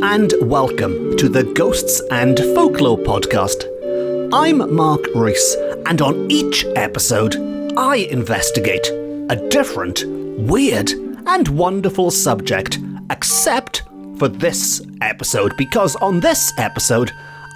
and welcome to the Ghosts and Folklore podcast. I'm Mark Rees, and on each episode, I investigate a different, weird, and wonderful subject, except for this episode, because on this episode,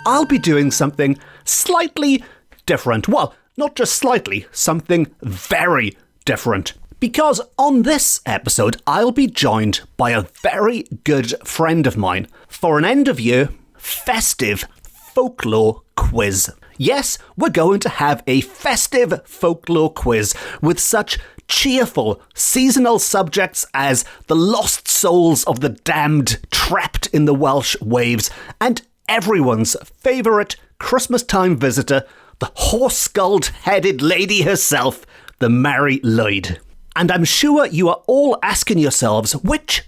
I'll be doing something slightly different. Well, not just slightly, something very different. Because on this episode, I'll be joined by a very good friend of mine for an end-of-year festive folklore quiz. Yes, we're going to have a festive folklore quiz with such cheerful seasonal subjects as the lost souls of the damned trapped in the Welsh waves and everyone's favourite Christmas-time visitor, the horse-skulled headed lady herself, the Mari Lwyd. And I'm sure you are all asking yourselves, which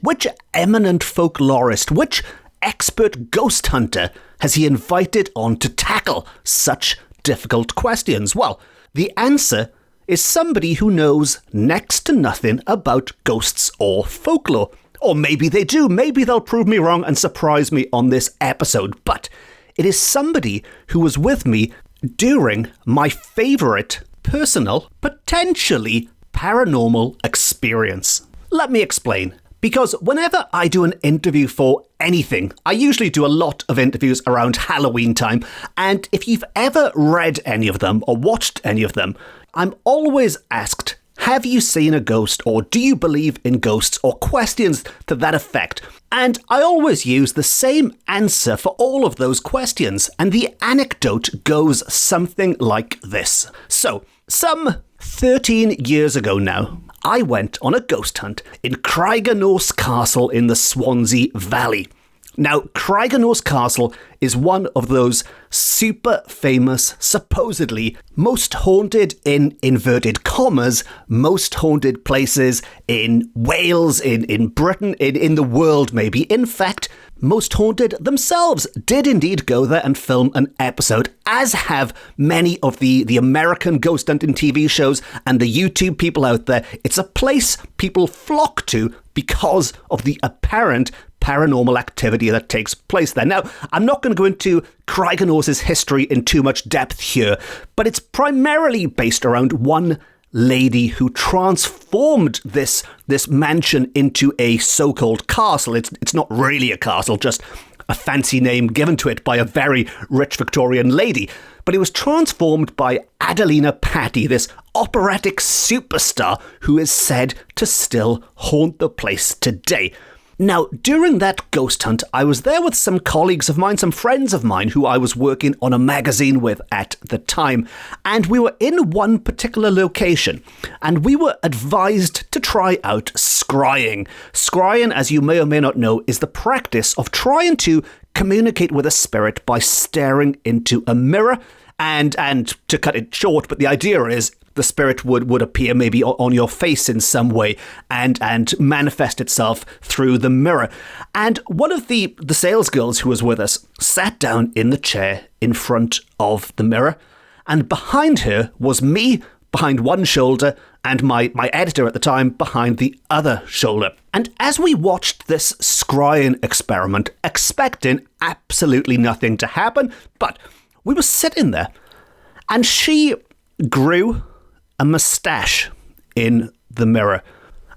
eminent folklorist, which expert ghost hunter has he invited on to tackle such difficult questions? Well, the answer is somebody who knows next to nothing about ghosts or folklore. Or maybe they do, maybe they'll prove me wrong and surprise me on this episode. But it is somebody who was with me during my favourite personal, potentially paranormal experience. Let me explain. Because whenever I do an interview for anything, I usually do a lot of interviews around Halloween time, and if you've ever read any of them or watched any of them, I'm always asked, have you seen a ghost, or do you believe in ghosts, or questions to that effect? And I always use the same answer for all of those questions, and the anecdote goes something like this. So, some 13 years ago now, I went on a ghost hunt in Craiganorse Castle in the Swansea Valley. Now, Craiganorse Castle is one of those super famous, supposedly most haunted, in inverted commas, most haunted places in Wales, in Britain, in the world maybe. In fact, most haunted themselves did indeed go there and film an episode, as have many of the American ghost hunting TV shows and the YouTube people out there. It's a place people flock to because of the apparent paranormal activity that takes place there. Now, I'm not going to go into Craiganorse's history in too much depth here, but it's primarily based around one lady who transformed this mansion into a so-called castle. It's not really a castle, just a fancy name given to it by a very rich Victorian lady. But it was transformed by Adelina Patti, this operatic superstar who is said to still haunt the place today. Now, during that ghost hunt, I was there with some colleagues of mine, some friends of mine who I was working on a magazine with at the time, and we were in one particular location, and we were advised to try out scrying. Scrying, as you may or may not know, is the practice of trying to communicate with a spirit by staring into a mirror, and to cut it short, but the idea is the spirit would appear maybe on your face in some way and manifest itself through the mirror. And one of the sales girls who was with us sat down in the chair in front of the mirror, and behind her was me behind one shoulder and my editor at the time behind the other shoulder. And as we watched this scrying experiment, expecting absolutely nothing to happen, but we were sitting there, and she grew a moustache in the mirror.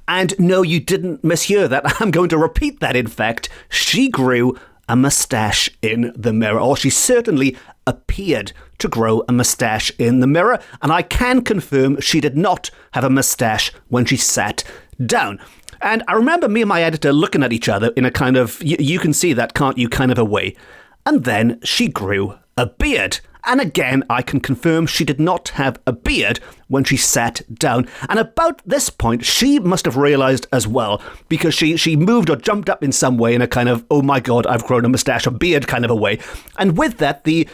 And no, you didn't mishear that. I'm going to repeat that, in fact. She grew a moustache in the mirror, or she certainly appeared to grow a moustache in the mirror, and I can confirm she did not have a moustache when she sat down. And I remember me and my editor looking at each other in a kind of, you can see that, can't you, kind of a way. And then she grew a beard. And again, I can confirm she did not have a beard when she sat down. And about this point, she must have realised as well, because she moved or jumped up in some way in a kind of, oh my God, I've grown a moustache, a beard kind of a way. And with that, the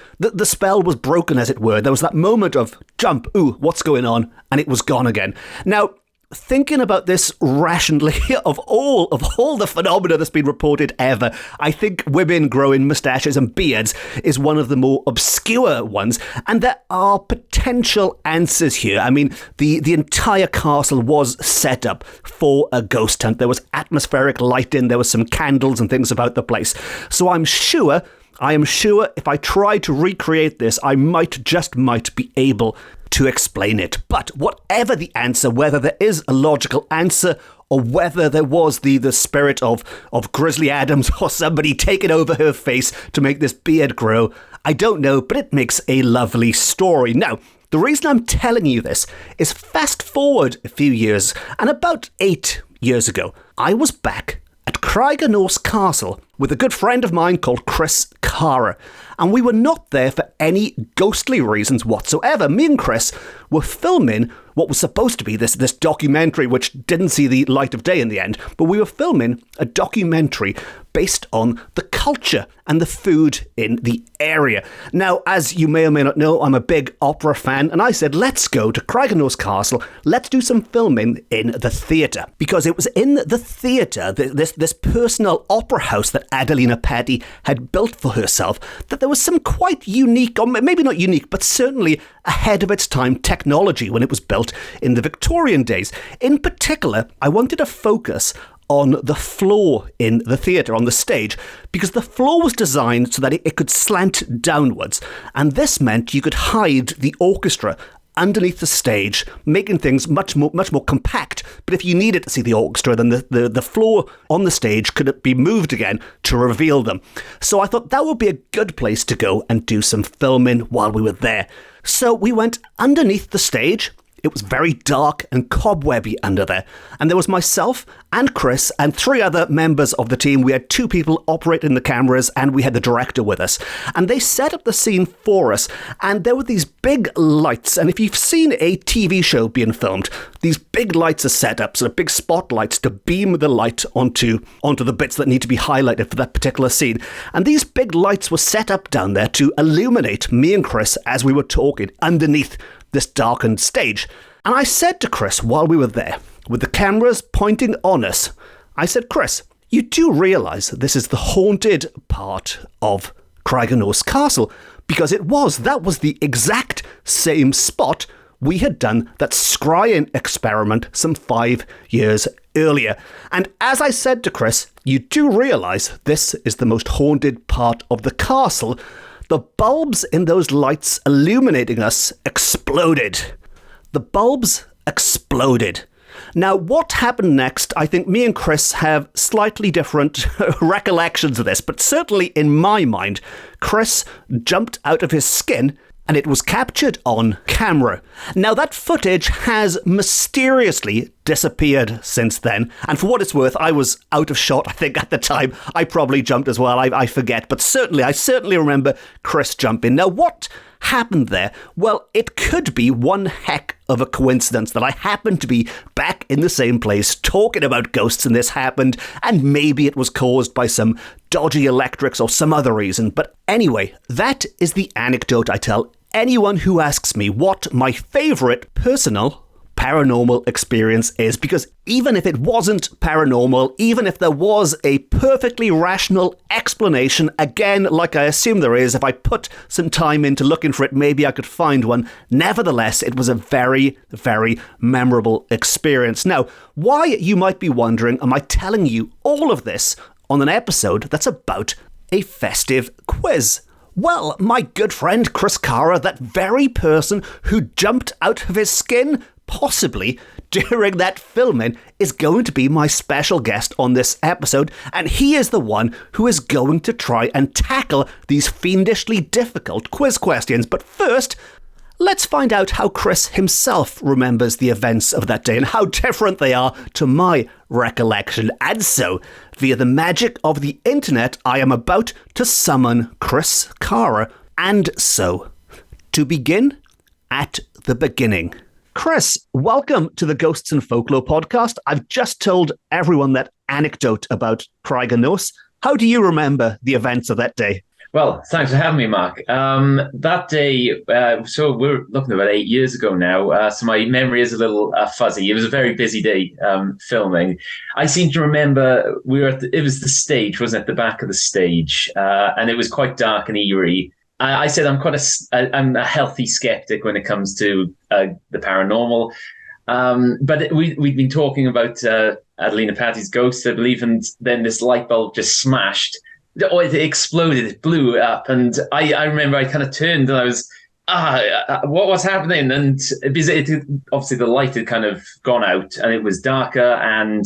spell was broken, as it were. There was that moment of jump, ooh, what's going on? And it was gone again. Now, thinking about this rationally, of all the phenomena that's been reported ever, I think women growing moustaches and beards is one of the more obscure ones, and there are potential answers here. I mean, the entire castle was set up for a ghost hunt. There was atmospheric lighting, there was some candles and things about the place. So I am sure if I try to recreate this, I might be able to explain it. But whatever the answer, whether there is a logical answer or whether there was the spirit of Grizzly Adams or somebody taking over her face to make this beard grow, I don't know, but it makes a lovely story. Now, the reason I'm telling you this is fast forward a few years, and about 8 years ago, I was back at Craigenose Castle with a good friend of mine called Chris Carra, and we were not there for any ghostly reasons whatsoever. Me and Chris were filming what was supposed to be this documentary, which didn't see the light of day in the end, but we were filming a documentary based on the culture and the food in the area. Now, as you may or may not know, I'm a big opera fan, and I said, let's go to Craigenose Castle, let's do some filming in the theatre, because it was in the theatre, this personal opera house that Adelina Patti had built for herself, that there was some quite unique, or maybe not unique, but certainly ahead of its time technology when it was built in the Victorian days. In particular, I wanted to focus on the floor in the theatre, on the stage, because the floor was designed so that it could slant downwards, and this meant you could hide the orchestra underneath the stage, making things much more compact. But if you needed to see the orchestra, then the floor on the stage could be moved again to reveal them. So I thought that would be a good place to go and do some filming while we were there. So we went underneath the stage. It was very dark and cobwebby under there. And there was myself and Chris and 3 other members of the team. We had 2 people operating the cameras, and we had the director with us. And they set up the scene for us. And there were these big lights. And if you've seen a TV show being filmed, these big lights are set up, sort of big spotlights to beam the light onto the bits that need to be highlighted for that particular scene. And these big lights were set up down there to illuminate me and Chris as we were talking underneath this darkened stage. And I said to Chris while we were there, with the cameras pointing on us, I said, Chris, you do realise this is the haunted part of Craigenose Castle, because that was the exact same spot we had done that scrying experiment some 5 years earlier. And as I said to Chris, you do realise this is the most haunted part of the castle. The bulbs in those lights illuminating us exploded. The bulbs exploded. Now, what happened next, I think me and Chris have slightly different recollections of this, but certainly in my mind, Chris jumped out of his skin, and it was captured on camera. Now, that footage has mysteriously disappeared since then, and for what it's worth, I was out of shot, I think, at the time. I probably jumped as well, I forget, but I certainly remember Chris jumping. Now, what happened there? Well, it could be one heck of a coincidence that I happened to be back in the same place talking about ghosts and this happened, and maybe it was caused by some dodgy electrics or some other reason. But anyway, that is the anecdote I tell anyone who asks me what my favourite personal paranormal experience is, because even if it wasn't paranormal, even if there was a perfectly rational explanation, again, like I assume there is, if I put some time into looking for it, maybe I could find one. Nevertheless, it was a very, very memorable experience. Now, why, you might be wondering, am I telling you all of this on an episode that's about a festive quiz? Well, my good friend Chris Carra, that very person who jumped out of his skin, possibly during that filming, is going to be my special guest on this episode, and he is the one who is going to try and tackle these fiendishly difficult quiz questions. But first, let's find out how Chris himself remembers the events of that day and how different they are to my recollection. And so, via the magic of the internet, I am about to summon Chris Carra. And so, to begin at the beginning. Chris, welcome to the Ghosts and Folklore podcast. I've just told everyone that anecdote about Craigenose. How do you remember the events of that day? Well, thanks for having me, Mark. That day, so we're looking about 8 years ago now, so my memory is a little fuzzy. It was a very busy day filming. I seem to remember it was the stage, wasn't it? The back of the stage, and it was quite dark and eerie. I said I'm a healthy skeptic when it comes to the paranormal. But we'd been talking about Adelina Patti's ghost, I believe, and then this light bulb just smashed. Oh, it exploded, it blew up. And I remember I kind of turned and I was, what's happening? And because obviously the light had kind of gone out and it was darker. And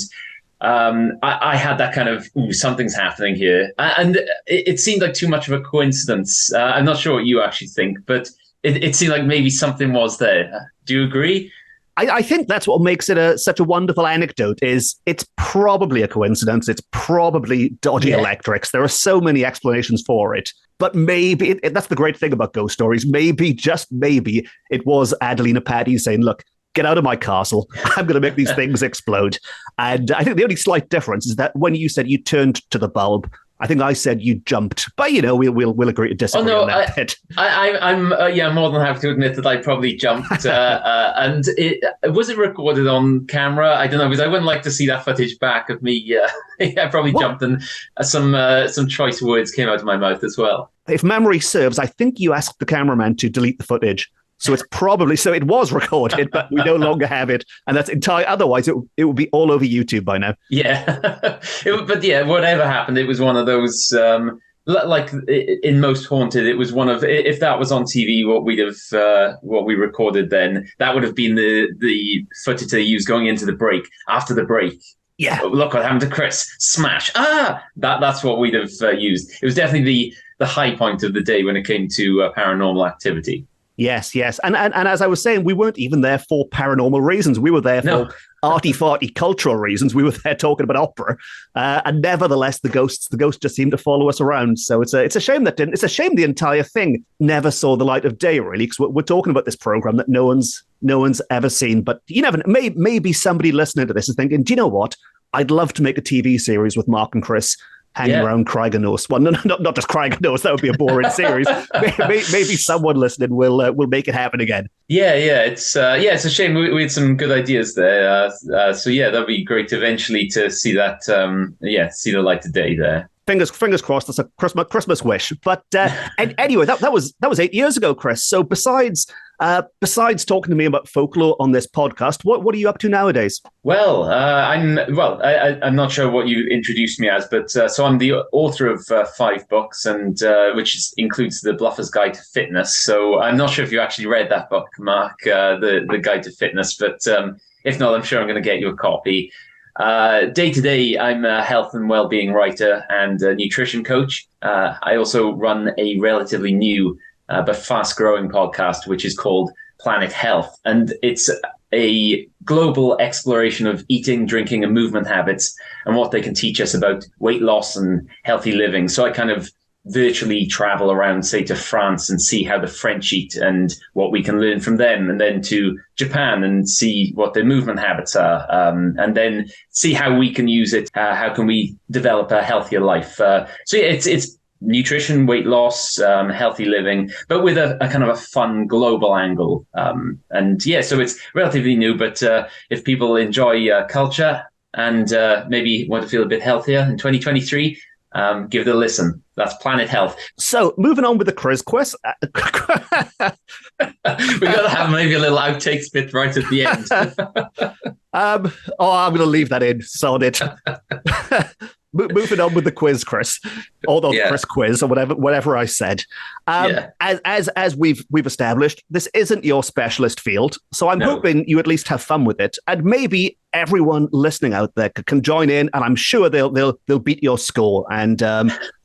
I had that kind of, something's happening here. And it seemed like too much of a coincidence. I'm not sure what you actually think, but it seemed like maybe something was there. Do you agree? I think that's what makes it such a wonderful anecdote. Is it's probably a coincidence. It's probably dodgy electrics. There are so many explanations for it. But maybe, that's the great thing about ghost stories. Maybe, just maybe, it was Adelina Patti saying, look, get out of my castle. I'm going to make these things explode. And I think the only slight difference is that when you said you turned to the bulb, I think I said you jumped, but we'll agree to disagree on that bit. I'm more than happy to admit that I probably jumped, and was it recorded on camera? I don't know, because I wouldn't like to see that footage back of me. I probably jumped, and some choice words came out of my mouth as well. If memory serves, I think you asked the cameraman to delete the footage. So it was recorded, but we no longer have it. And that's entirely, otherwise it would be all over YouTube by now. Yeah. But yeah, whatever happened, it was one of those, like in Most Haunted, it was one of, if that was on TV, what we recorded then, that would have been the footage they used going into the break, after the break. Yeah. Look what happened to Chris. Smash. That's what we'd have used. It was definitely the high point of the day when it came to paranormal activity. Yes. And as I was saying, we weren't even there for paranormal reasons. We were there for arty-farty cultural reasons. We were there talking about opera, and nevertheless, the ghosts just seemed to follow us around. So it's a shame it's a shame the entire thing never saw the light of day, really, because we're talking about this program that no one's ever seen. But you never know, maybe somebody listening to this is thinking, do you know what? I'd love to make a TV series with Mark and Chris hanging around Craigenose. Well, no, not just Craigenose. That would be a boring series. Maybe someone listening will make it happen again. Yeah. It's a shame. We had some good ideas there. So that'd be great eventually to see that. See the light of day there. Fingers crossed. That's a Christmas wish. But anyway, that was 8 years ago, Chris. So besides talking to me about folklore on this podcast, what are you up to nowadays? Well, I'm not sure what you introduced me as, but so I'm the author of 5 books, and which includes the Bluffer's Guide to Fitness. So I'm not sure if you actually read that book, Mark, the Guide to Fitness, but if not, I'm sure I'm going to get you a copy. Day to day, I'm a health and well-being writer and a nutrition coach. I also run a relatively new but fast-growing podcast, which is called Planet Health. And it's a global exploration of eating, drinking, and movement habits and what they can teach us about weight loss and healthy living. So I kind of virtually travel around, say, to France and see how the French eat and what we can learn from them, and then to Japan and see what their movement habits are, and then see how we can use it. How can we develop a healthier life? It's nutrition, weight loss, healthy living, but with a kind of a fun global angle. So it's relatively new, but if people enjoy culture and maybe want to feel a bit healthier in 2023, give it a listen. That's Planet Health. So, moving on with the quiz. We've got to have maybe a little outtakes bit right at the end. I'm going to leave that in. Sod it. Moving on with the quiz, Chris. Chris quiz, or whatever I said. As we've established, this isn't your specialist field, so I'm hoping you at least have fun with it, and maybe everyone listening out there can join in, and I'm sure they'll beat your score. And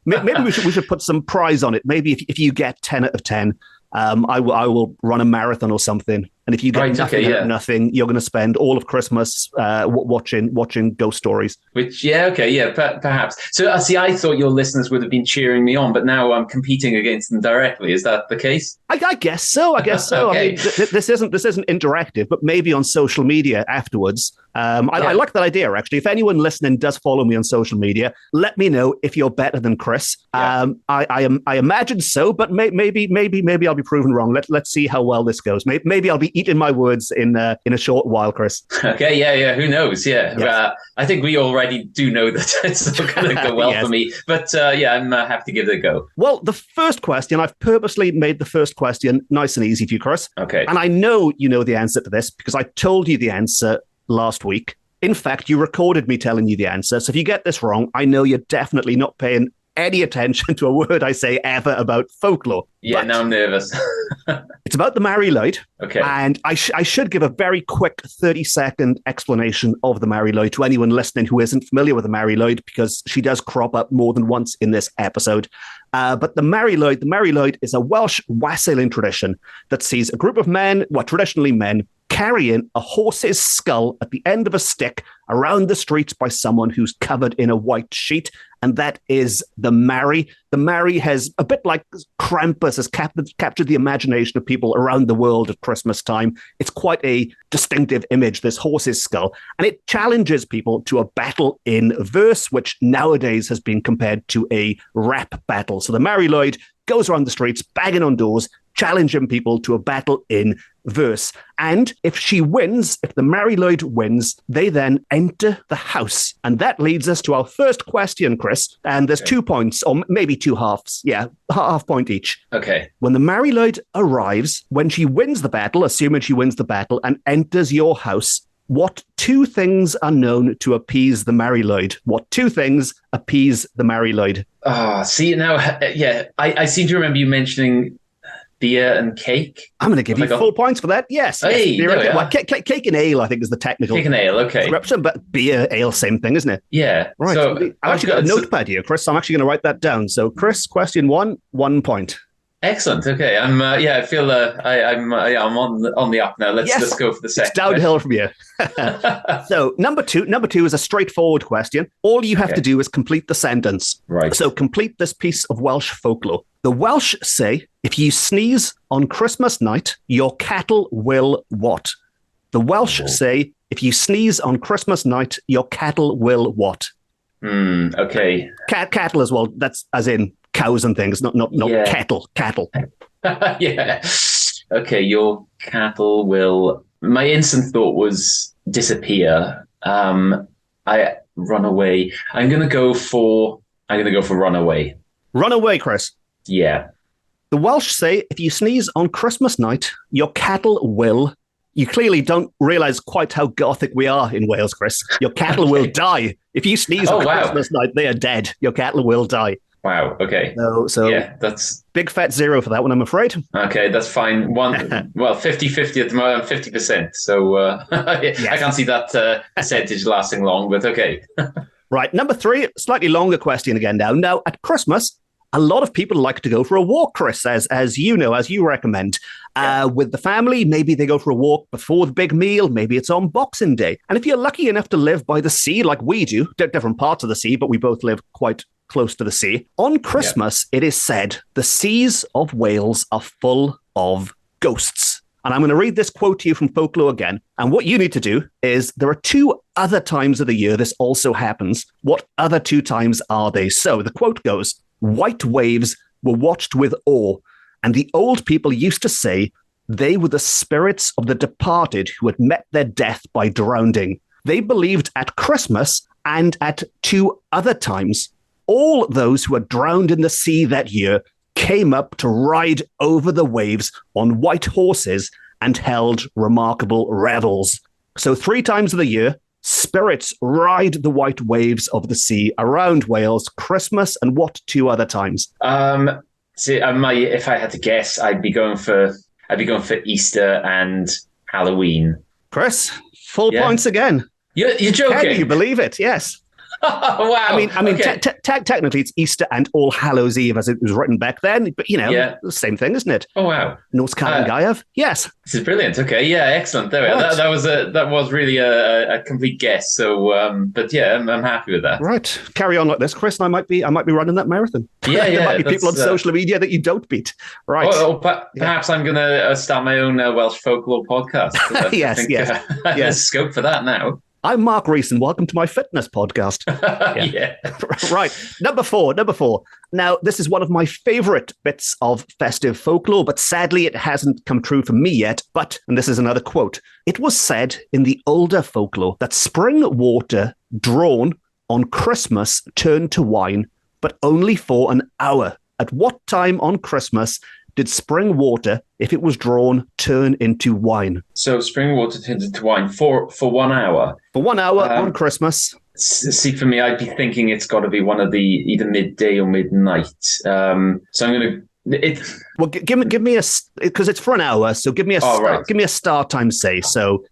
maybe we should put some prize on it. Maybe if you get 10 out of 10, I will run a marathon or something And if you get nothing out of nothing, you're going to spend all of Christmas watching ghost stories. Which, perhaps. So, see, I thought your listeners would have been cheering me on, but now I'm competing against them directly. Is that the case? I guess so. Okay. I mean, this isn't interactive, but maybe on social media afterwards. I like that idea, actually. If anyone listening does follow me on social media, let me know if you're better than Chris. Yeah. I imagine so, but maybe I'll be proven wrong. Let's see how well this goes. Maybe I'll be eating my words in a short while, Chris. Okay, yeah. Who knows? Yeah, yes. I think we already do know that it's not going to go well for me. But I'm happy to give it a go. Well, the first question, I've purposely made the first question nice and easy for you, Chris. Okay. And I know you know the answer to this because I told you the answer last week. In fact, you recorded me telling you the answer. So if you get this wrong, I know you're definitely not paying any attention to a word I say ever about folklore. Yeah, now I'm nervous. It's about the Mari Lwyd. Okay. And I should give a very quick 30-second explanation of the Mari Lwyd to anyone listening who isn't familiar with the Mari Lwyd, because she does crop up more than once in this episode. But the Mari Lwyd is a Welsh wassailing tradition that sees a group of men, traditionally men, carrying a horse's skull at the end of a stick around the streets by someone who's covered in a white sheet, and that is the Mari. The Mari has, a bit like Krampus, has captured the imagination of people around the world at Christmas time. It's quite a distinctive image, this horse's skull, and it challenges people to a battle in verse, which nowadays has been compared to a rap battle. So the Mari Lwyd goes around the streets, banging on doors, challenging people to a battle in verse. And if she wins, if the Mari Lwyd wins, they then enter the house. And that leads us to our first question, Chris. And there's 2 points, or maybe two halves. Yeah, half point each. Okay. When the Mari Lwyd arrives, when she wins the battle, assuming she wins the battle, and enters your house, what two things are known to appease the Mari Lwyd? What two things appease the Mari Lwyd? See, now, I seem to remember you mentioning beer and cake. I'm going to give you 4 points for that. Yes. Hey, yes, cake and ale, I think, is the technical. Cake and ale, okay. But beer, ale, same thing, isn't it? Yeah. Right. So I've actually got a notepad here, Chris. So I'm actually going to write that down. So, Chris, question 1 point. Excellent. Okay. I feel I'm on the up now. Let's go for the second. It's downhill from here. So number two is a straightforward question. All you have to do is complete the sentence. Right. So complete this piece of Welsh folklore. The Welsh say, if you sneeze on Christmas night, your cattle will what? The Welsh say, if you sneeze on Christmas night, your cattle will what? Okay. Cattle as well. That's as in cows and things, not cattle. Yeah. Okay, your cattle will. My instant thought was disappear. I run away. I'm gonna go for run away. Run away, Chris. Yeah. The Welsh say if you sneeze on Christmas night, your cattle will. You clearly don't realise quite how gothic we are in Wales, Chris. Your cattle will die. If you sneeze on Christmas night, they are dead. Your cattle will die. Wow. Okay. So yeah, that's big fat 0 for that one, I'm afraid. Okay, that's fine. 50-50 at the moment. 50%. So yes. I can't see that percentage lasting long, but okay. Right. Number 3, slightly longer question again now. Now, at Christmas, a lot of people like to go for a walk, Chris, as you know, as you recommend. With the family, maybe they go for a walk before the big meal. Maybe it's on Boxing Day. And if you're lucky enough to live by the sea like we do, different parts of the sea, but we both live quite close to the sea. On Christmas, it is said the seas of Wales are full of ghosts. And I'm going to read this quote to you from Folklore again. And what you need to do is there are 2 other times of the year this also happens. What other 2 times are they? So the quote goes, white waves were watched with awe, and the old people used to say they were the spirits of the departed who had met their death by drowning. They believed at Christmas and at 2 other times, all those who had drowned in the sea that year came up to ride over the waves on white horses and held remarkable revels. So 3 times of the year, spirits ride the white waves of the sea around Wales, Christmas, and what 2 other times? If I had to guess, I'd be going for Easter and Halloween. Chris, full points again. You're joking. Can you believe it? Yes. Wow. I mean, technically it's Easter and All Hallows Eve as it was written back then, but the same thing, isn't it? Oh wow. Nos Calan Gaeaf. Yes. This is brilliant. Okay, yeah, excellent. There we are. That was really a complete guess. So, but yeah, I'm happy with that. Right, carry on like this, Chris, and I might be running that marathon. Yeah, there might be people on social media that you don't beat. Right. Perhaps I'm going to start my own Welsh folklore podcast. Yes. There's scope for that now. I'm Mark Rees, and welcome to my fitness podcast. Yeah. Right. Number four. Now, this is one of my favourite bits of festive folklore, but sadly it hasn't come true for me yet. And this is another quote, it was said in the older folklore that spring water drawn on Christmas turned to wine, but only for an hour. At what time on Christmas did spring water, if it was drawn, turn into wine? So spring water turned into wine for 1 hour. For 1 hour on Christmas. See, for me, I'd be thinking it's got to be one of the either midday or midnight. So I'm going to. Well, give me a, because it's for an hour. So give me a give me a start time. Say so.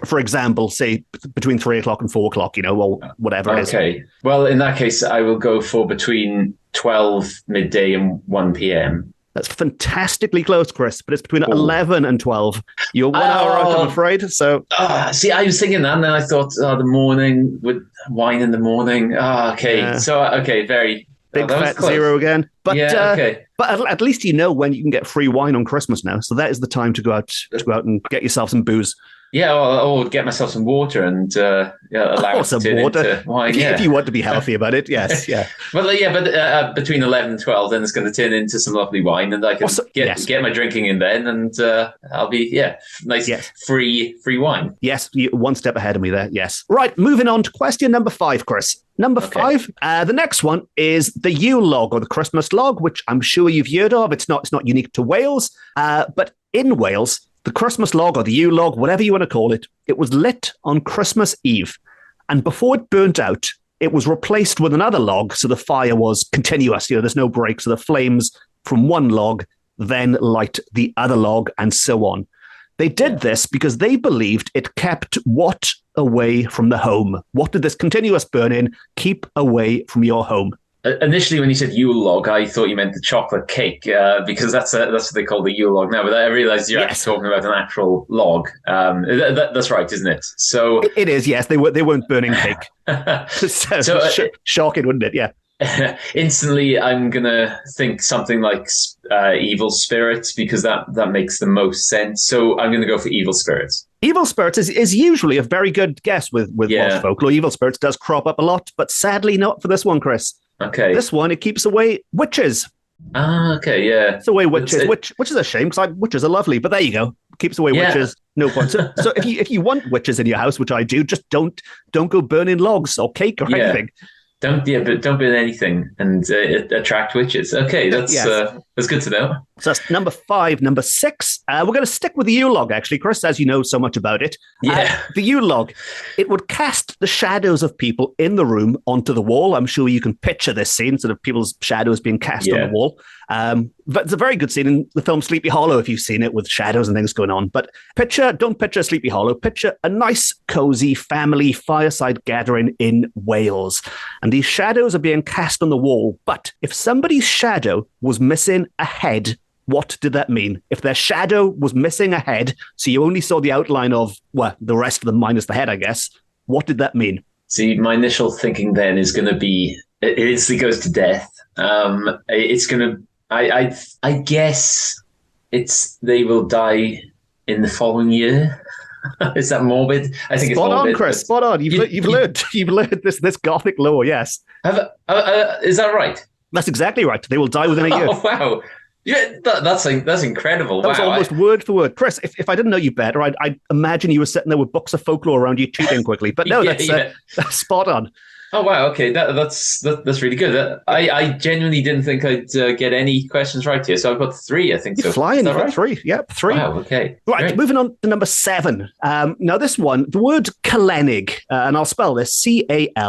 For example, say between 3 o'clock and 4 o'clock. Or whatever it is. Okay. Well, in that case, I will go for between 12 midday and 1 p.m. That's fantastically close, Chris, but it's between 11 and 12. You're 1 hour out, I'm afraid. So, see, I was thinking that, and then I thought, the morning with wine in the morning. Okay, yeah. So very big fat zero again. But okay. But at least you know when you can get free wine on Christmas now. So that is the time to go out and get yourself some booze. Yeah, or get myself some water and allow it to turn into wine. If you want to be healthy about it, yes, yeah. Well, but between 11 and 12, then it's going to turn into some lovely wine, and I can get my drinking in then, and I'll be nice free wine. Yes, you're one step ahead of me there. Yes. Right, moving on to question number 5, Chris. Number 5. The next one is the Yule log or the Christmas log, which I'm sure you've heard of. It's not unique to Wales, but in Wales, the Christmas log or the Yule log, whatever you want to call it, it was lit on Christmas Eve. And before it burnt out, it was replaced with another log. So the fire was continuous. There's no break. So the flames from one log then light the other log and so on. They did this because they believed it kept what away from the home? What did this continuous burning keep away from your home? Initially, when you said Yule log, I thought you meant the chocolate cake because that's what they call the Yule log now. But I realised you're actually talking about an actual log. That's right, isn't it? So it is. Yes, they weren't burning cake. Shocking, wouldn't it? Yeah. Instantly, I'm gonna think something like evil spirits because that makes the most sense. So I'm gonna go for evil spirits. Evil spirits is usually a very good guess with Welsh folklore. Evil spirits does crop up a lot, but sadly not for this one, Chris. Okay. This one, it keeps away witches. Okay, yeah. It's away witches, which is a shame because witches are lovely. But there you go, keeps away witches. No point. So if you want witches in your house, which I do, just don't go burning logs or cake or anything. Don't burn anything and attract witches. Okay, that's good to know. So that's number 5. Number 6, we're going to stick with the Yule log, actually, Chris, as you know so much about it. Yeah. The Yule log, it would cast the shadows of people in the room onto the wall. I'm sure you can picture this scene, sort of people's shadows being cast on the wall. But it's a very good scene in the film Sleepy Hollow, if you've seen it, with shadows and things going on. But don't picture Sleepy Hollow. Picture a nice, cozy family fireside gathering in Wales. And these shadows are being cast on the wall. But if somebody's shadow was missing a head, what did that mean? If their shadow was missing a head, so you only saw the outline of, the rest of them minus the head, I guess, what did that mean? See, my initial thinking then is going to be, it instantly goes to death. It's going to, I guess they will die in the following year. Is that morbid? I think spot it's morbid. On, Chris. Spot on. You've learned this Gothic lore. Yes. Is that right? That's exactly right. They will die within a year. Oh wow! Yeah, that's incredible. That was almost word for word, Chris. If I didn't know you better, I'd imagine you were sitting there with books of folklore around you, cheating quickly. But no, that's spot on. Oh wow! Okay, that's really good. I genuinely didn't think I'd get any questions right here, so I've got 3. I think you're flying. You've got 3. Yep, 3. Wow. Okay. Right. Great. Moving on to number 7. Now this one, the word Calennig, and I'll spell this Calennig.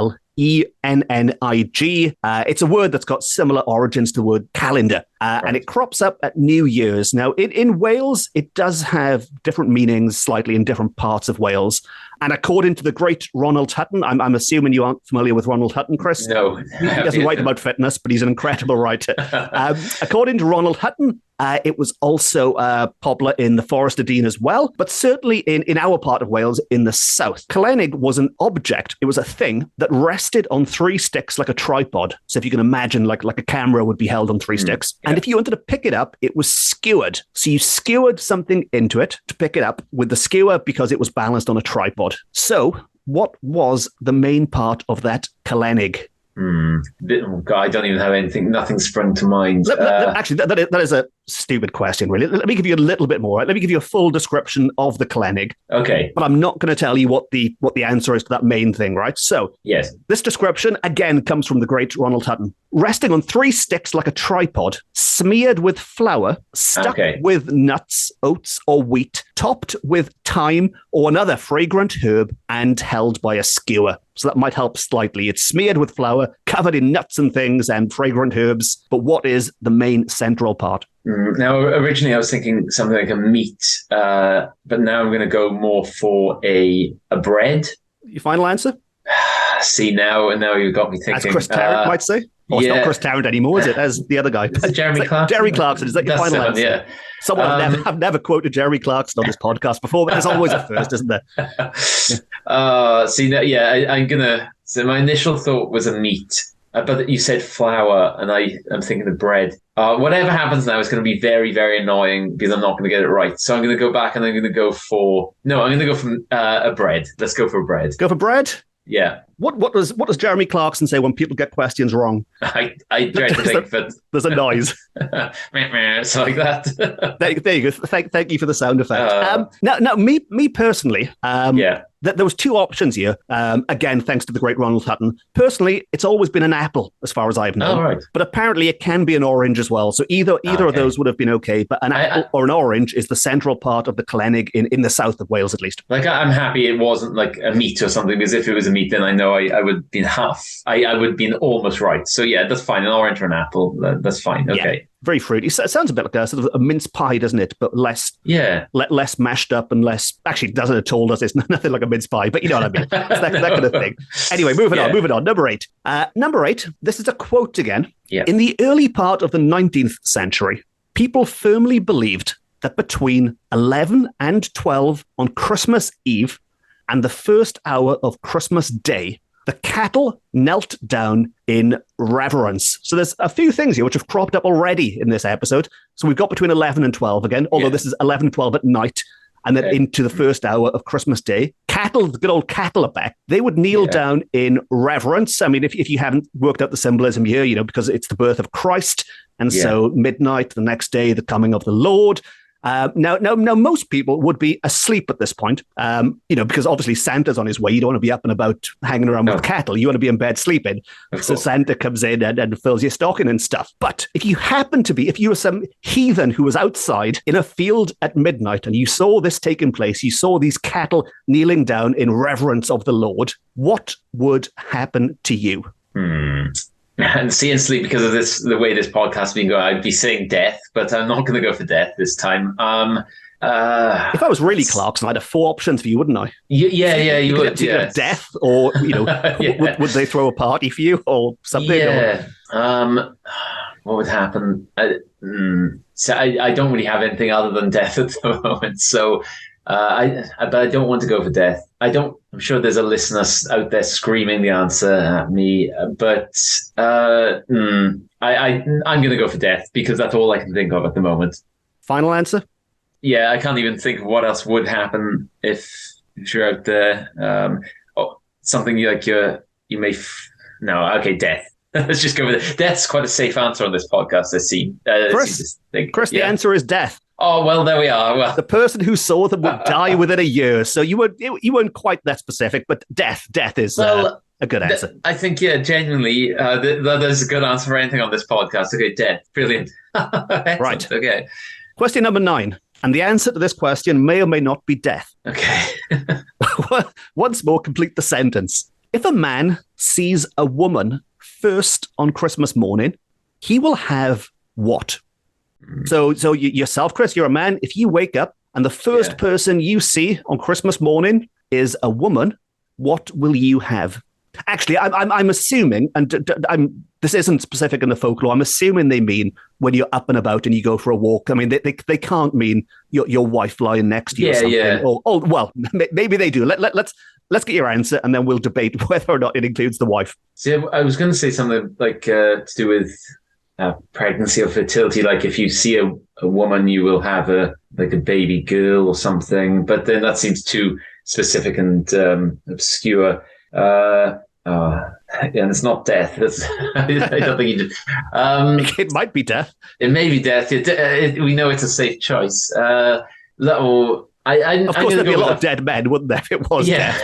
It's a word that's got similar origins to the word calendar. and it crops up at New Year's. Now, in Wales, it does have different meanings slightly in different parts of Wales. And according to the great Ronald Hutton, I'm assuming you aren't familiar with Ronald Hutton, Chris? No. He doesn't write about fitness, but he's an incredible writer. According to Ronald Hutton, it was also popular in the Forest of Dean as well, but certainly in our part of Wales, in the south. Calennig was an object. It was a thing that rested on 3 sticks like a tripod. So if you can imagine, like a camera would be held on 3 sticks. Yeah. And if you wanted to pick it up, it was skewered. So you skewered something into it to pick it up with the skewer because it was balanced on a tripod. So what was the main part of that Calennig? God, I don't even have anything. Nothing sprung to mind. Actually, that is a stupid question, really. Let me give you a little bit more. Let me give you a full description of the Calennig. Okay. But I'm not going to tell you what the answer is to that main thing, right? So, yes. This description, again, comes from the great Ronald Hutton. Resting on 3 sticks like a tripod, smeared with flour, stuck with nuts, oats, or wheat, topped with thyme or another fragrant herb, and held by a skewer. So that might help slightly. It's smeared with flour, covered in nuts and things and fragrant herbs. But what is the main central part? Now, originally I was thinking something like a meat, but now I'm going to go more for a bread. Your final answer? See, now you've got me thinking. As Chris Tarrant might say. Oh, it's not Chris Tarrant anymore, is it? As the other guy. Is it Jeremy Clarkson? Jerry Clarkson. Is that your final answer? Yeah. Someone I've never quoted Jeremy Clarkson on this podcast before, but there's always a first, isn't there? I'm going to... So my initial thought was a meat, but you said flour, and I'm thinking of bread. Whatever happens now is going to be very, very annoying because I'm not going to get it right. So I'm going to go back and I'm going to go for... No, I'm going to go for a bread. Let's go for bread. Go for bread? Yeah. What does Jeremy Clarkson say when people get questions wrong? I dread to think that there's a noise. It's like that. There you go. Thank you for the sound effect. Now, me personally, there was 2 options here. Again, thanks to the great Ronald Hutton. Personally, it's always been an apple, as far as I've known. Oh, right. But apparently, it can be an orange as well. So either of those would have been okay. But an apple or an orange is the central part of the Calennig in the south of Wales, at least. Like, I'm happy it wasn't like a meat or something, because if it was a meat, then I know I would have been I would have been almost right. So yeah, that's fine. An orange or an apple, that's fine. Okay. Yeah. Very fruity. It sounds a bit like a sort of a mince pie, doesn't it? But less, less mashed up and less. Actually, it doesn't at all. Does it? It's nothing like a mince pie, but you know what I mean. It's that kind of thing. Anyway, moving on. Number 8. Number 8. This is a quote again. Yeah. In the early part of the 19th century, people firmly believed that between 11 and 12 on Christmas Eve and the first hour of Christmas Day, the cattle knelt down in reverence. So there's a few things here which have cropped up already in this episode. So we've got between 11 and 12 again, although this is 11 and 12 at night, and then into the first hour of Christmas Day. Cattle, the good old cattle are back. They would kneel down in reverence. I mean, if you haven't worked out the symbolism here, because it's the birth of Christ, and so midnight, the next day, the coming of the Lord. Now, most people would be asleep at this point, because obviously Santa's on his way. You don't want to be up and about hanging around with cattle. You want to be in bed sleeping. So Santa comes in and fills your stocking and stuff. But if you were some heathen who was outside in a field at midnight and you saw this taking place, you saw these cattle kneeling down in reverence of the Lord, what would happen to you? And see and sleep, because of the way this podcast has been going, I'd be saying death, but I'm not going to go for death this time. If I was really Clarkson, I'd have 4 options for you, wouldn't I? Yeah, you would. Yeah. Death, or would they throw a party for you, or something? Yeah. What would happen? So I don't really have anything other than death at the moment. So. But I don't want to go for death. I'm sure there's a listener out there screaming the answer at me, but I'm going to go for death because that's all I can think of at the moment. Final answer? Yeah, I can't even think of what else would happen if you're out there. Something like death. Let's just go with it. Death's quite a safe answer on this podcast, I see. Chris, the answer is death. Oh, well, there we are. Well, the person who saw them would die within a year. So you weren't quite that specific, but death is a good answer. I think, genuinely, that is a good answer for anything on this podcast. Okay, death. Brilliant. Right. Okay. Question number 9. And the answer to this question may or may not be death. Okay. Once more, complete the sentence. If a man sees a woman first on Christmas morning, he will have what? So yourself, Chris, you're a man. If you wake up and the first person you see on Christmas morning is a woman, what will you have? Actually, I'm assuming, and this isn't specific in the folklore, I'm assuming they mean when you're up and about and you go for a walk. I mean, they can't mean your wife lying next to you or something. Yeah. Oh, well, maybe they do. Let's get your answer, and then we'll debate whether or not it includes the wife. See, I was going to say something like to do with pregnancy or fertility. Like if you see a woman, you will have a baby girl or something. But then that seems too specific and obscure. And it's not death. I don't think you do. It might be death. It may be death. We know it's a safe choice. Of course, there'd be a lot of dead men, wouldn't there, if it was death?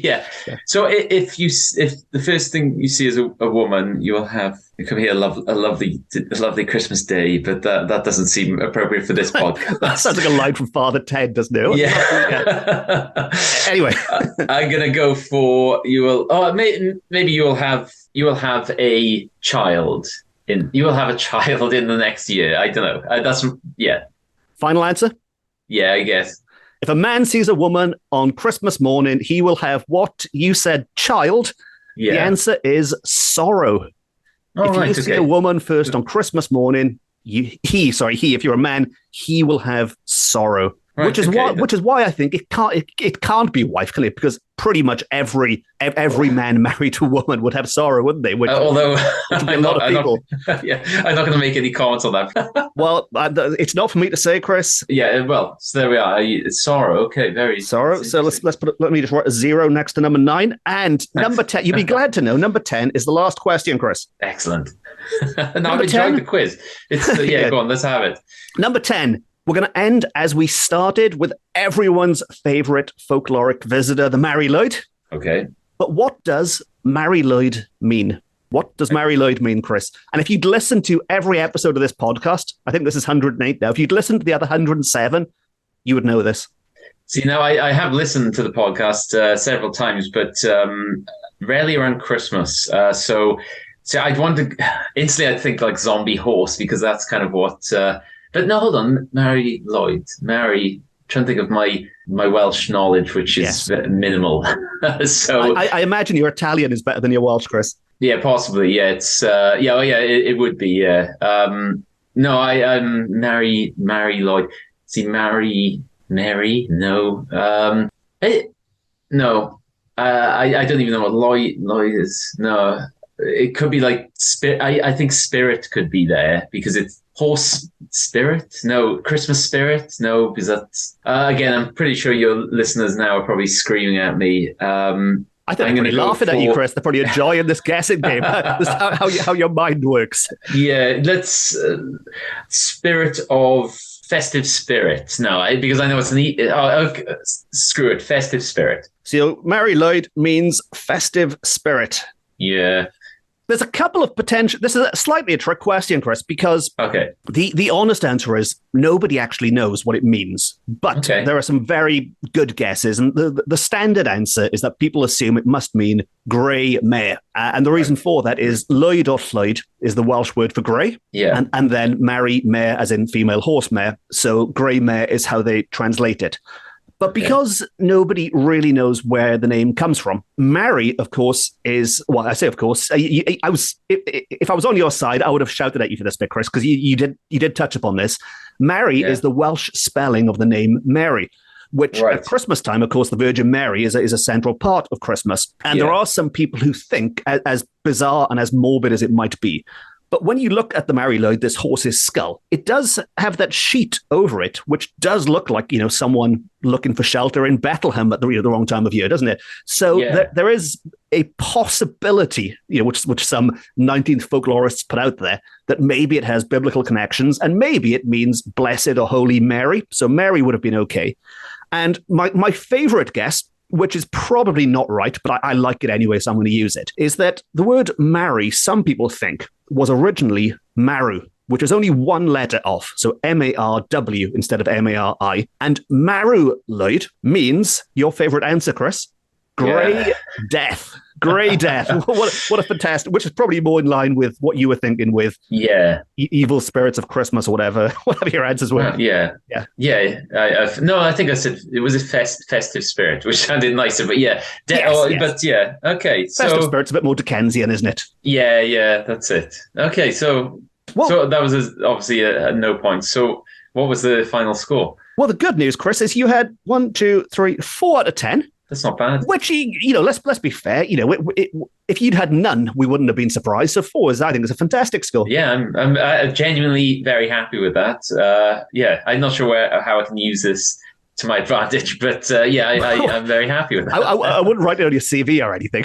Yeah. So if the first thing you see is a woman, you will have, it could be a lovely Christmas day, but that doesn't seem appropriate for this podcast. That sounds like a line from Father Ted, doesn't it? Yeah. Anyway, I'm gonna go for you will. Oh, maybe you will have a child in. You will have a child in the next year. I don't know. Final answer. Yeah, I guess. If a man sees a woman on Christmas morning, he will have what you said, child. Yeah. The answer is sorrow. If you see a woman first on Christmas morning, if you're a man, he will have sorrow. Right, which is why I think it can't be wife, can it? Because pretty much every man married to a woman would have sorrow, wouldn't they? Although a lot of people. I'm not going to make any comments on that. Well, it's not for me to say, Chris. Yeah, well, so there we are. It's sorrow. Okay, very sorrow. So let me just write a 0 next to number 9 and number 10. You'd be glad to know number 10 is the last question, Chris. Excellent. Now I've enjoyed the quiz. It's go on. Let's have it. Number 10. We're going to end as we started with everyone's favourite folkloric visitor, the Mari Lwyd. Okay. But what does Mari Lwyd mean? What does Mari Lwyd mean, Chris? And if you'd listened to every episode of this podcast, I think this is 108 now, if you'd listened to the other 107, you would know this. See, now I have listened to the podcast several times, but rarely around Christmas. So I'd want to, instantly I'd think like zombie horse, because that's kind of what... But no, hold on, Mari Lwyd. Mary, trying to think of my Welsh knowledge, which is minimal. So I imagine your Italian is better than your Welsh, Chris. Yeah, possibly. Yeah, it's it would be. Yeah. No, I'm Mari Lwyd. See, Mary. No. No. I don't even know what Lwyd is. No, it could be like spirit. I think spirit could be there because it's. Horse spirit? No. Christmas spirit? No, because that's... again, I'm pretty sure your listeners now are probably screaming at me. I think they're probably laughing at you, Chris. They're probably enjoying this guessing game. That's how your mind works. Yeah, let's... spirit of... Festive spirit. No, because I know it's an... screw it. Festive spirit. So, Mari Lwyd means festive spirit. Yeah. There's a couple of potential... This is slightly a trick question, Chris, because the honest answer is nobody actually knows what it means. But there are some very good guesses. And the standard answer is that people assume it must mean grey mare. And the reason for that is Lwyd or Llwyd is the Welsh word for grey. Yeah. And then Mari mare as in female horse mare. So grey mare is how they translate it. But because nobody really knows where the name comes from, Mari, of course, is... Well, I say of course. If I was on your side, I would have shouted at you for this bit, Chris, because you did touch upon this. Mari is the Welsh spelling of the name Mary, which at Christmas time, of course, the Virgin Mary is a central part of Christmas. And there are some people who think, as bizarre and as morbid as it might be, but when you look at the Mari Lwyd, this horse's skull, it does have that sheet over it, which does look like, someone looking for shelter in Bethlehem at the wrong time of year, doesn't it? So there is a possibility, which some 19th folklorists put out there, that maybe it has biblical connections and maybe it means blessed or holy Mary. So Mary would have been okay. And my favorite guess, which is probably not right, but I like it anyway, so I'm going to use it, is that the word marry, some people think, was originally maru, which is only one letter off, so M-A-R-W instead of M-A-R-I. And Mari Lwyd means, your favorite answer, Chris, grey death. Grey Death. What a fantastic, which is probably more in line with what you were thinking with evil spirits of Christmas or whatever your answers were. No, I think I said it was a festive spirit, which sounded nicer, but yes. But yeah, okay. Festive spirit's a bit more Dickensian, isn't it? Yeah, that's it. Okay, so that was obviously a no point. So what was the final score? Well, the good news, Chris, is you had 1, 2, 3, 4 out of 10. That's not bad. Which, let's be fair. If you'd had none, we wouldn't have been surprised. So 4 I think, is a fantastic score. Yeah, I'm genuinely very happy with that. I'm not sure how I can use this to my advantage, but I'm very happy with that. I wouldn't write it on your CV or anything.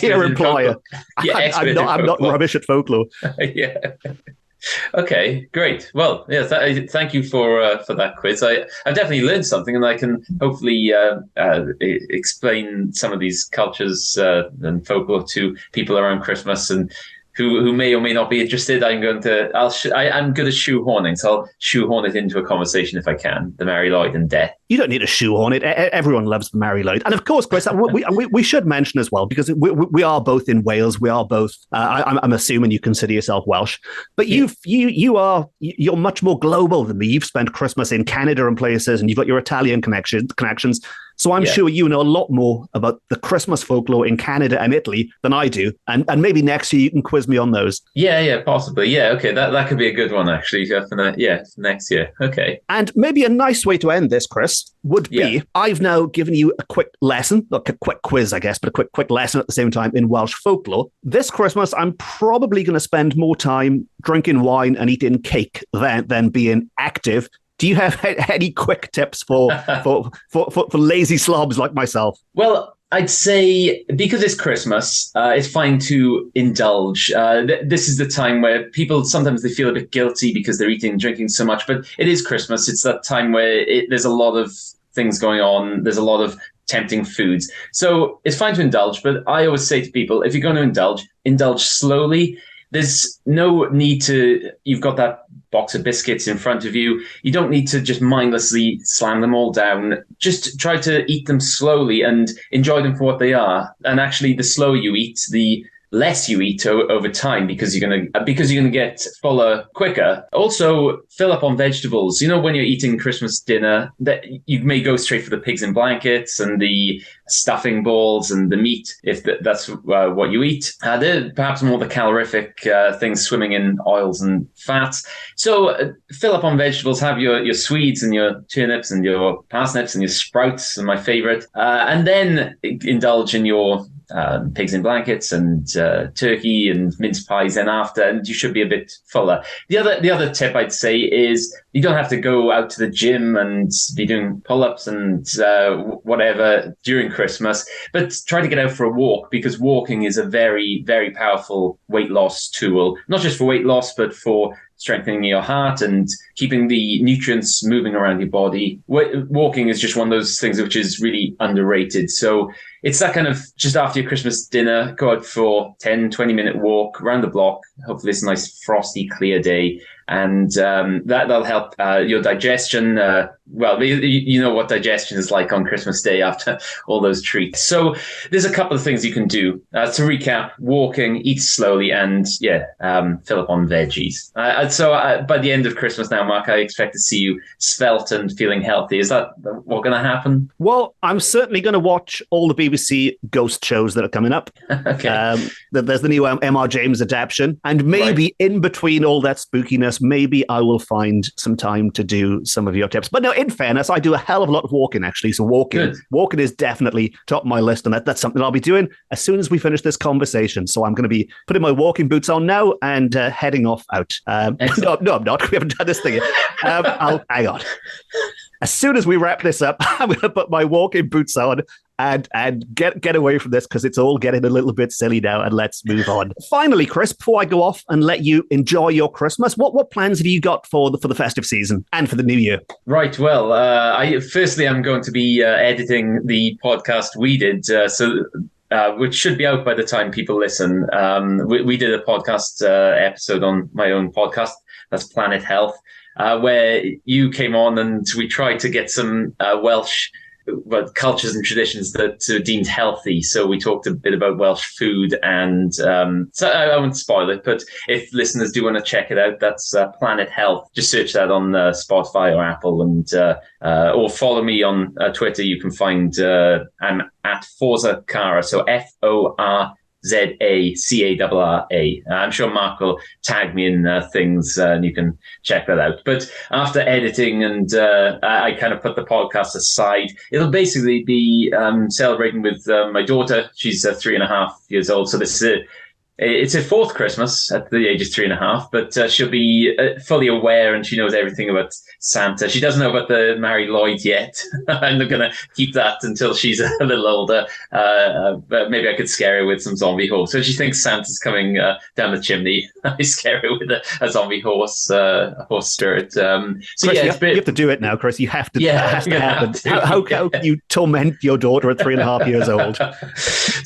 Dear employer, I'm not rubbish at folklore. Yeah. Okay, great. Well, thank you for that quiz. I've definitely learned something, and I can hopefully explain some of these cultures and folklore to people around Christmas and who may or may not be interested. I'm good at shoehorning, so I'll shoehorn it into a conversation if I can. The Mari Lwyd and death. You don't need to shoehorn it. Everyone loves the Mari Lwyd. And of course, Chris, we should mention as well, because we are both in Wales. We are both, I'm assuming you consider yourself Welsh, but you're much more global than me. You've spent Christmas in Canada and places, and you've got your Italian connections. So I'm sure you know a lot more about the Christmas folklore in Canada and Italy than I do. And maybe next year you can quiz me on those. Yeah, possibly. Yeah, okay. That could be a good one, actually, for next year. Okay. And maybe a nice way to end this, Chris, would be, I've now given you a quick lesson, like a quick quiz, I guess, but a quick lesson at the same time in Welsh folklore. This Christmas, I'm probably going to spend more time drinking wine and eating cake than being active. Do you have any quick tips for lazy slobs like myself? Well, I'd say because it's Christmas, it's fine to indulge. This is the time where people sometimes they feel a bit guilty because they're eating and drinking so much, but it is Christmas. It's that time where there's a lot of things going on. There's a lot of tempting foods. So it's fine to indulge, but I always say to people, if you're going to indulge slowly. There's no need to, you've got that box of biscuits in front of you. You don't need to just mindlessly slam them all down. Just try to eat them slowly and enjoy them for what they are. And actually, the slower you eat, the less you eat over time because you're gonna get fuller quicker. Also, fill up on vegetables. When you're eating Christmas dinner, that you may go straight for the pigs in blankets and the stuffing balls and the meat if that's what you eat. They're perhaps more the calorific things swimming in oils and fats. So fill up on vegetables. Have your Swedes and your turnips and your parsnips and your sprouts, are my favorite. And then indulge in your pigs in blankets and turkey and mince pies then after, and you should be a bit fuller. The other tip I'd say is you don't have to go out to the gym and be doing pull-ups and whatever during Christmas, but try to get out for a walk, because walking is a very, very powerful weight loss tool, not just for weight loss, but for strengthening your heart and keeping the nutrients moving around your body. Walking is just one of those things which is really underrated. So it's that kind of just after your Christmas dinner, go out for 10, 20-minute walk around the block. Hopefully it's a nice frosty, clear day. And that'll help your digestion. You know what digestion is like on Christmas Day after all those treats. So there's a couple of things you can do. To recap, walking, eat slowly, and fill up on veggies. So by the end of Christmas now, Mark, I expect to see you svelte and feeling healthy. Is that what's going to happen? Well, I'm certainly going to watch all the BBC ghost shows that are coming up. Okay. There's the new M.R. James adaptation. And maybe in between all that spookiness, maybe I will find some time to do some of your tips. But no, in fairness, I do a hell of a lot of walking, actually. So walking is definitely top of my list. And that's something I'll be doing as soon as we finish this conversation. So I'm going to be putting my walking boots on now and heading off out. No, I'm not. We haven't done this thing yet. Hang on. As soon as we wrap this up, I'm going to put my walking boots on and get away from this, because it's all getting a little bit silly now, and let's move on. Finally, Chris, before I go off and let you enjoy your Christmas, what plans have you got for the festive season and for the new year? Right, well, I'm going to be editing the podcast we did, which should be out by the time people listen. We did a podcast episode on my own podcast, that's Planet Health, where you came on and we tried to get some Welsh cultures and traditions that are deemed healthy. So we talked a bit about Welsh food, and so I won't spoil it, but if listeners do want to check it out, that's Planet Health. Just search that on Spotify or Apple, and or follow me on Twitter. You can find I'm at Forza Carra, so FORZACARRA. I'm sure Mark will tag me in things, and you can check that out. But after editing and I kind of put the podcast aside, it'll basically be celebrating with my daughter. She's 3.5 years old, so this is it's her fourth Christmas at the age of 3.5, but she'll be fully aware, and she knows everything about Santa. She doesn't know about the Mari Lwyd yet. I'm going to keep that until she's a little older. But maybe I could scare her with some zombie horse. So she thinks Santa's coming down the chimney. I scare her with a zombie horse, horse spirit. So Chris, yeah, you have to do it now, Chris. You have to. Yeah, it has to happen. How can you torment your daughter at 3.5 years old?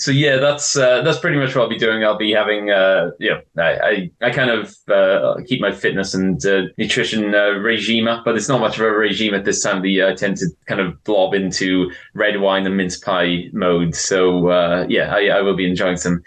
So yeah, that's pretty much what I'll be doing. I'll be having I kind of keep my fitness and nutrition regime up, but it's not much of a regime at this time of the year. I tend to kind of blob into red wine and mince pie mode. So I will be enjoying some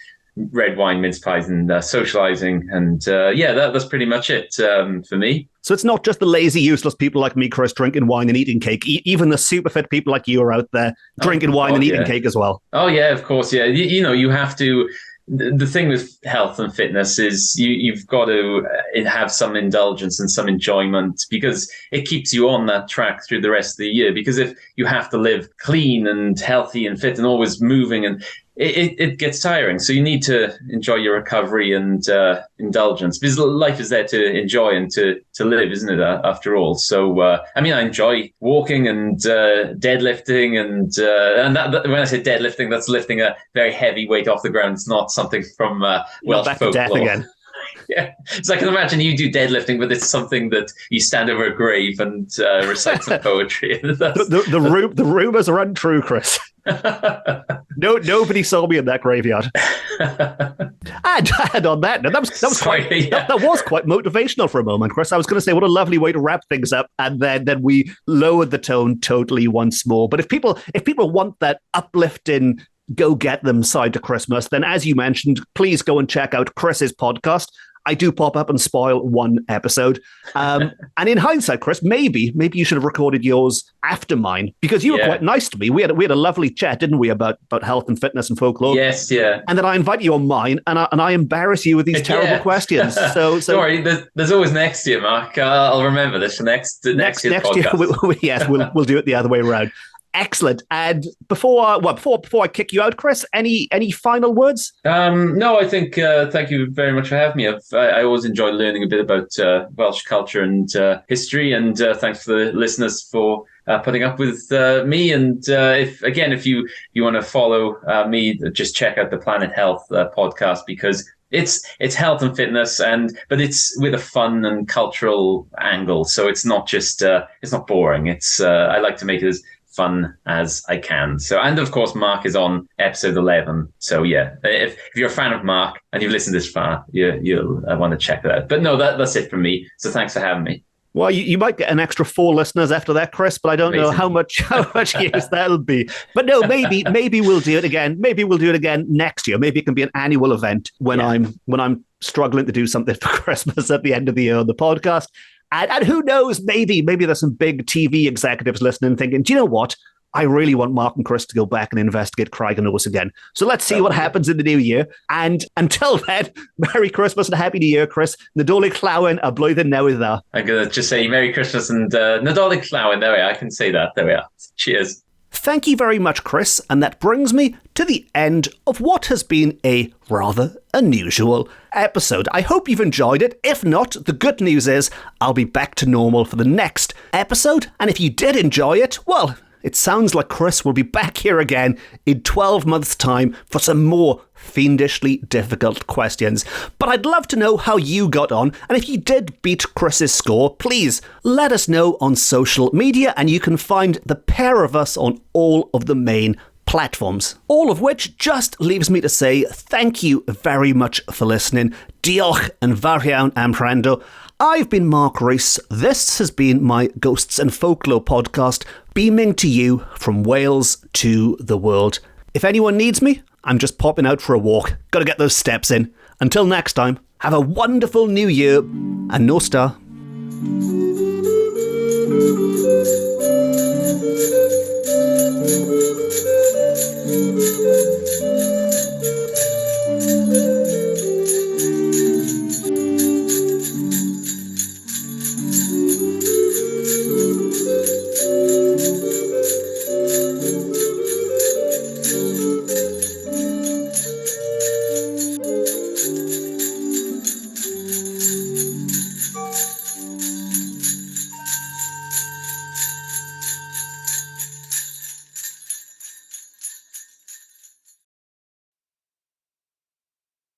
red wine, mince pies, and socializing, and that's pretty much it for me. So it's not just the lazy, useless people like me, Chris, drinking wine and eating cake. Even the super fit people like you are out there drinking wine and eating cake as well. Oh yeah, of course, yeah. You have to. The thing with health and fitness is you've got to have some indulgence and some enjoyment, because it keeps you on that track through the rest of the year. Because if you have to live clean and healthy and fit and always moving, and it gets tiring. So you need to enjoy your recovery and indulgence, because life is there to enjoy and to live, isn't it, after all? So, I enjoy walking and deadlifting, and that, when I say deadlifting, that's lifting a very heavy weight off the ground. It's not something from Welsh back folklore. To death again. Yeah, so I can imagine you do deadlifting, but it's something that you stand over a grave and recite some poetry. The rumors are untrue, Chris. Nobody saw me in that graveyard. And on that, that was quite motivational for a moment, Chris. I was going to say, what a lovely way to wrap things up, and then we lowered the tone totally once more. But if people want that uplifting, go get them side to Christmas, then as you mentioned, please go and check out Chris's podcast. I do pop up and spoil one episode. And in hindsight, Chris, maybe you should have recorded yours after mine, because you were quite nice to me. We had a lovely chat, didn't we, about health and fitness and folklore? Yes, yeah. And then I invite you on mine, and I embarrass you with these terrible questions. So don't worry, there's always next year, Mark. I'll remember this for next year's podcast. We'll do it the other way around. Excellent. And before I kick you out, Chris, any final words? No, I think thank you very much for having me. I always enjoy learning a bit about Welsh culture and history, and thanks for the listeners for putting up with me. And if you want to follow me, just check out the Planet Health podcast, because it's health and fitness, but it's with a fun and cultural angle. So it's not just it's not boring. It's I like to make it as fun as I can. So, and of course, Mark is on episode 11. So yeah, if you're a fan of Mark and you've listened this far, you'll want to check that out. But no, that's it from me. So thanks for having me. Well, you might get an extra 4 listeners after that, Chris, but I don't know how much use that'll be. But no, maybe we'll do it again. Maybe we'll do it again next year. Maybe it can be an annual event when I'm struggling to do something for Christmas at the end of the year on the podcast. And who knows, maybe there's some big TV executives listening thinking, do you know what? I really want Mark and Chris to go back and investigate Craig and Ows again. So let's see what happens in the new year. And until then, Merry Christmas and Happy New Year, Chris. Nadolig llawen a blwyddyn newydd. I'm going to just say Merry Christmas and Nadolig llawen. There we are. I can say that. There we are. Cheers. Thank you very much, Chris. And that brings me to the end of what has been a rather unusual episode. I hope you've enjoyed it. If not, the good news is I'll be back to normal for the next episode. And if you did enjoy it, well, it sounds like Chris will be back here again in 12 months' time for some more fiendishly difficult questions. But I'd love to know how you got on, and if you did beat Chris's score, please let us know on social media, and you can find the pair of us on all of the main platforms. All of which just leaves me to say thank you very much for listening. Diolch yn fawr iawn am wrando. I've been Mark Rees. This has been my Ghosts and Folklore podcast, beaming to you from Wales to the world. If anyone needs me, I'm just popping out for a walk. Gotta get those steps in. Until next time, have a wonderful new year, and no star.